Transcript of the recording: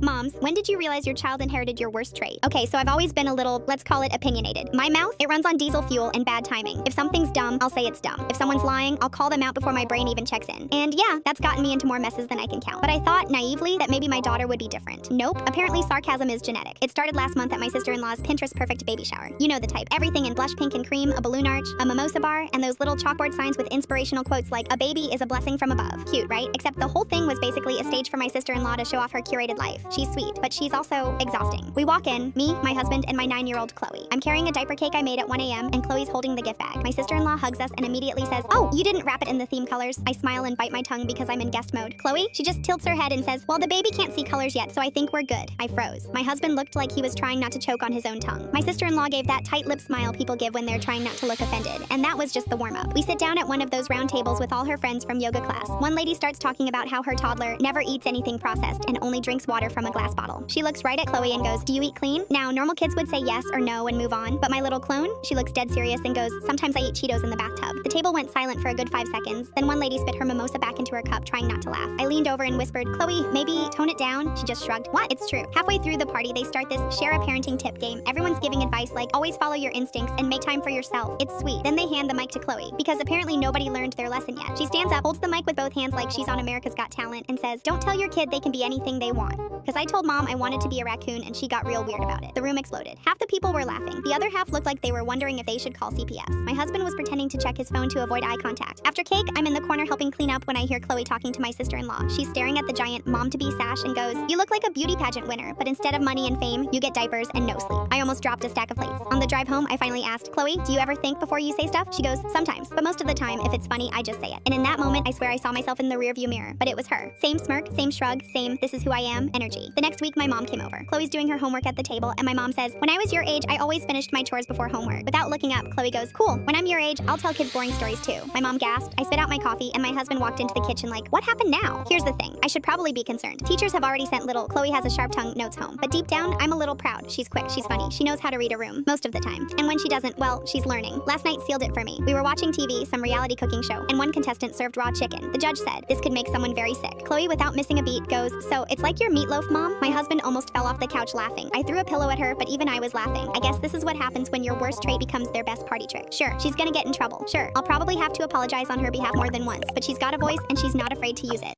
Moms, when did you realize your child inherited your worst trait? Okay, so I've always been a little, let's call it opinionated. My mouth, it runs on diesel fuel and bad timing. If something's dumb, I'll say it's dumb. If someone's lying, I'll call them out before my brain even checks in. And yeah, that's gotten me into more messes than I can count. But I thought, naively, that maybe my daughter would be different. Nope, apparently sarcasm is genetic. It started last month at my sister-in-law's Pinterest perfect baby shower. You know the type. Everything in blush pink and cream, a balloon arch, a mimosa bar, and those little chalkboard signs with inspirational quotes like, "A baby is a blessing from above." Cute, right? Except the whole thing was basically a stage for my sister-in-law to show off her curated life. She's sweet, but she's also exhausting. We walk in, me, my husband, and my 9-year-old Chloe. I'm carrying a diaper cake I made at 1 a.m., and Chloe's holding the gift bag. My sister-in-law hugs us and immediately says, "Oh, you didn't wrap it in the theme colors." I smile and bite my tongue because I'm in guest mode. Chloe, she just tilts her head and says, "Well, the baby can't see colors yet, so I think we're good." I froze. My husband looked like he was trying not to choke on his own tongue. My sister-in-law gave that tight lip smile people give when they're trying not to look offended, and that was just the warm-up. We sit down at one of those round tables with all her friends from yoga class. One lady starts talking about how her toddler never eats anything processed and only drinks water from a glass bottle. She looks right at Chloe and goes, "Do you eat clean?" Now, normal kids would say yes or no and move on, but my little clone, she looks dead serious and goes, "Sometimes I eat Cheetos in the bathtub." The table went silent for a good 5 seconds, then one lady spit her mimosa back into her cup, trying not to laugh. I leaned over and whispered, "Chloe, maybe tone it down?" She just shrugged. What? It's true. Halfway through the party, they start this share a parenting tip game. Everyone's giving advice like, always follow your instincts and make time for yourself. It's sweet. Then they hand the mic to Chloe, because apparently nobody learned their lesson yet. She stands up, holds the mic with both hands like she's on America's Got Talent, and says, "Don't tell your kid they can be anything they want." Because I told Mom I wanted to be a raccoon, and she got real weird about it. The room exploded. Half the people were laughing. The other half looked like they were wondering if they should call CPS. My husband was pretending to check his phone to avoid eye contact. After cake, I'm in the corner helping clean up when I hear Chloe talking to my sister-in-law. She's staring at the giant mom-to-be sash and goes, "You look like a beauty pageant winner, but instead of money and fame, you get diapers and no sleep." I almost dropped a stack of plates. On the drive home, I finally asked, "Chloe, do you ever think before you say stuff?" She goes, "Sometimes, but most of the time, if it's funny, I just say it." And in that moment, I swear I saw myself in the rearview mirror, but it was her. Same smirk, same shrug, same "this is who I am" energy. The next week, my mom came over. Chloe's doing her homework at the table, and my mom says, "When I was your age, I always finished my chores before homework." Without looking up, Chloe goes, "Cool, when I'm your age, I'll tell kids boring stories too." My mom gasped. I spit out my coffee, and my husband walked into the kitchen like, "What happened now?" Here's the thing, I should probably be concerned. Teachers have already sent little "Chloe has a sharp tongue" notes home, but deep down, I'm a little proud. She's quick, she's funny, she knows how to read a room, most of the time. And when she doesn't, well, she's learning. Last night sealed it for me. We were watching TV, some reality cooking show, and one contestant served raw chicken. The judge said, "This could make someone very sick." Chloe, without missing a beat, goes, "So, it's like your meatloaf, Mom?" My husband almost fell off the couch laughing. I threw a pillow at her, but even I was laughing. I guess this is what happens when your worst trait becomes their best party trick. Sure, she's gonna get in trouble. Sure, I'll probably have to apologize on her behalf more than once, but she's got a voice and she's not afraid to use it.